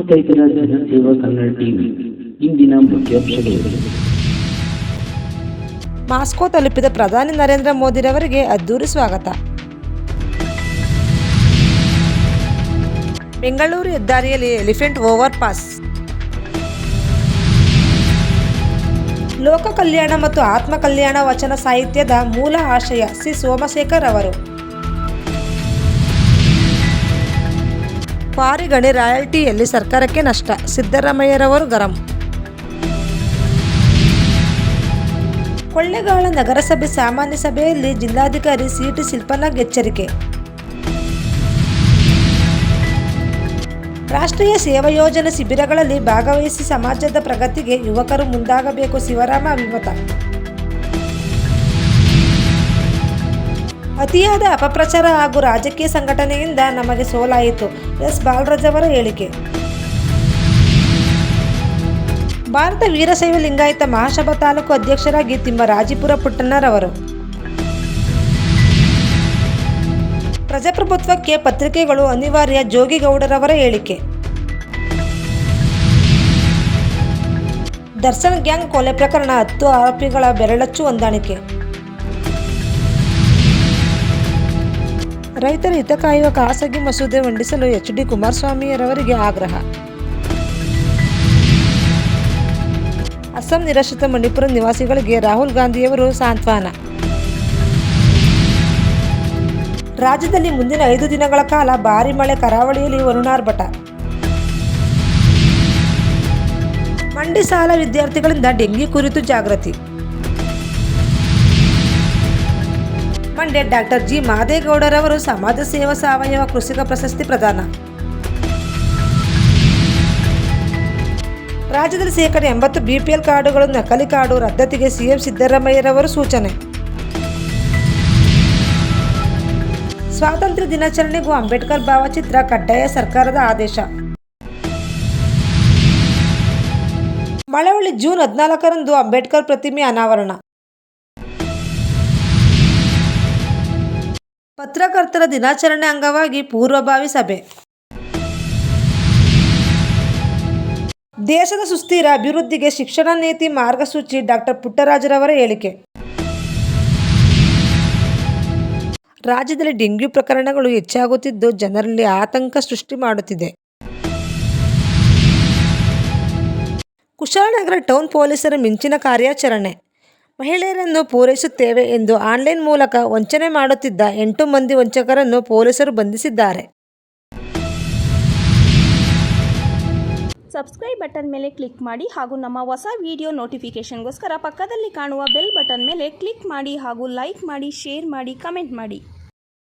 ನೋಡ್ತಾ ಇದ್ದೀರಾ ಜನಸೇವಾ ಕನ್ನಡ ಟಿವಿ. ಇಂದಿನ ಮುಖ್ಯಾಂಶಗಳು. ಮಾಸ್ಕೋ ತಲುಪಿದ ಪ್ರಧಾನಿ ನರೇಂದ್ರ ಮೋದಿರವರಿಗೆ ಅದ್ದೂರಿ ಸ್ವಾಗತ. ಬೆಂಗಳೂರು ಹೆದ್ದಾರಿಯಲ್ಲಿ ಎಲಿಫೆಂಟ್ ಓವರ್ ಪಾಸ್. ಲೋಕ ಕಲ್ಯಾಣ ಮತ್ತು ಆತ್ಮ ಕಲ್ಯಾಣ ವಚನ ಸಾಹಿತ್ಯದ ಮೂಲ ಆಶಯ ಶ್ರೀ ಸೋಮಶೇಖರ್ ಅವರು. ಪಾರಿಗಣಿ ರಾಯಲ್ಟಿಯಲ್ಲಿ ಸರ್ಕಾರಕ್ಕೆ ನಷ್ಟ, ಸಿದ್ದರಾಮಯ್ಯರವರು ಗರಂ. ಕೊಳ್ಳೇಗಾಲ ನಗರಸಭೆ ಸಾಮಾನ್ಯ ಸಭೆಯಲ್ಲಿ ಜಿಲ್ಲಾಧಿಕಾರಿ ಸಿಟಿ ಶಿಲ್ಪನಾಗ್ ಎಚ್ಚರಿಕೆ. ರಾಷ್ಟ್ರೀಯ ಸೇವಾ ಯೋಜನೆ ಶಿಬಿರಗಳಲ್ಲಿ ಭಾಗವಹಿಸಿ ಸಮಾಜದ ಪ್ರಗತಿಗೆ ಯುವಕರು ಮುಂದಾಗಬೇಕು, ಶಿವರಾಮ ಅಭಿಮತ. ಅತಿಯಾದ ಅಪಪ್ರಚಾರ ಹಾಗೂ ರಾಜಕೀಯ ಸಂಘಟನೆಯಿಂದ ನಮಗೆ ಸೋಲಾಯಿತು, ಎಸ್ ಬಾಲರಾಜ್ ಅವರ ಹೇಳಿಕೆ. ಭಾರತ ವೀರಶೈವ ಲಿಂಗಾಯತ ಮಹಾಸಭಾ ತಾಲೂಕು ಅಧ್ಯಕ್ಷರಾಗಿ ತಿಮ್ಮರಾಜಿಪುರ ಪುಟ್ಟಣ್ಣರವರು. ಪ್ರಜಾಪ್ರಭುತ್ವಕ್ಕೆ ಪತ್ರಿಕೆಗಳು ಅನಿವಾರ್ಯ, ಜೋಗಿಗೌಡರವರ ಹೇಳಿಕೆ. ದರ್ಶನ್ ಗ್ಯಾಂಗ್ ಕೊಲೆ ಪ್ರಕರಣ 10 ಆರೋಪಿಗಳ ಬೆರಳಚ್ಚು ಹೊಂದಾಣಿಕೆ. ರೈತರ ಹಿತ ಕಾಯುವ ಖಾಸಗಿ ಮಸೂದೆ ಮಂಡಿಸಲು ಎಚ್.ಡಿ. ಕುಮಾರಸ್ವಾಮಿಯವರಿಗೆ ಆಗ್ರಹ. ಅಸ್ಸಾಂ ನಿರಾಶ್ರಿತ ಮಣಿಪುರ ನಿವಾಸಿಗಳಿಗೆ ರಾಹುಲ್ ಗಾಂಧಿಯವರು ಸಾಂತ್ವನ. ರಾಜ್ಯದಲ್ಲಿ ಮುಂದಿನ 5 ದಿನಗಳ ಕಾಲ ಭಾರೀ ಮಳೆ, ಕರಾವಳಿಯಲ್ಲಿ ವರುಣಾರ್ಭಟ. ಮಂಡಿ ಶಾಲಾ ವಿದ್ಯಾರ್ಥಿಗಳಿಂದ ಡೆಂಗಿ ಕುರಿತು ಜಾಗೃತಿ. ಮಂಡ್ಯ ಡಾಕ್ಟರ್ ಜಿ ಮಾದೇಗೌಡರವರು ಸಮಾಜ ಸೇವಾ ಸಾವಯವ ಕೃಷಿಕ ಪ್ರಶಸ್ತಿ ಪ್ರದಾನ. ರಾಜ್ಯದಲ್ಲಿ ಶೇಕಡ 80 BPL ಕಾರ್ಡುಗಳು ನಕಲಿ ಕಾರ್ಡು ರದ್ದತಿಗೆ ಸಿಎಂ ಸಿದ್ದರಾಮಯ್ಯರವರು ಸೂಚನೆ. ಸ್ವಾತಂತ್ರ್ಯ ದಿನಾಚರಣೆಗೂ ಅಂಬೇಡ್ಕರ್ ಭಾವಚಿತ್ರ ಕಡ್ಡಾಯ, ಸರ್ಕಾರದ ಆದೇಶ. ಮಳವಳ್ಳಿ ಜೂನ್ 14ರಂದು ಅಂಬೇಡ್ಕರ್ ಪ್ರತಿಮೆ ಅನಾವರಣ. ಪತ್ರಕರ್ತರ ದಿನಾಚರಣೆ ಅಂಗವಾಗಿ ಪೂರ್ವಭಾವಿ ಸಭೆ. ದೇಶದ ಸುಸ್ಥಿರ ಅಭಿವೃದ್ಧಿಗೆ ಶಿಕ್ಷಣ ನೀತಿ ಮಾರ್ಗಸೂಚಿ, ಡಾಕ್ಟರ್ ಪುಟ್ಟರಾಜರವರ ಹೇಳಿಕೆ. ರಾಜ್ಯದಲ್ಲಿ ಡೆಂಗ್ಯೂ ಪ್ರಕರಣಗಳು ಹೆಚ್ಚಾಗುತ್ತಿದ್ದು ಜನರಲ್ಲಿ ಆತಂಕ ಸೃಷ್ಟಿ ಮಾಡುತ್ತಿದೆ. ಕುಶಾಲನಗರ ಟೌನ್ ಪೊಲೀಸರ ಮಿಂಚಿನ ಕಾರ್ಯಾಚರಣೆ. ಮಹಿಳೆಯರನ್ನು ಪೂರೈಸುತ್ತೇವೆ ಎಂದು ಆನ್ಲೈನ್ ಮೂಲಕ ವಂಚನೆ ಮಾಡುತ್ತಿದ್ದ 8 ಮಂದಿ ವಂಚಕರನ್ನು ಪೊಲೀಸರು ಬಂಧಿಸಿದ್ದಾರೆ. ಸಬ್ಸ್ಕ್ರೈಬ್ ಬಟನ್ ಮೇಲೆ ಕ್ಲಿಕ್ ಮಾಡಿ ಹಾಗೂ ನಮ್ಮ ಹೊಸ ವಿಡಿಯೋ ನೋಟಿಫಿಕೇಷನ್ಗೋಸ್ಕರ ಪಕ್ಕದಲ್ಲಿ ಕಾಣುವ ಬೆಲ್ ಬಟನ್ ಮೇಲೆ ಕ್ಲಿಕ್ ಮಾಡಿ ಹಾಗೂ ಲೈಕ್ ಮಾಡಿ, ಶೇರ್ ಮಾಡಿ, ಕಮೆಂಟ್ ಮಾಡಿ.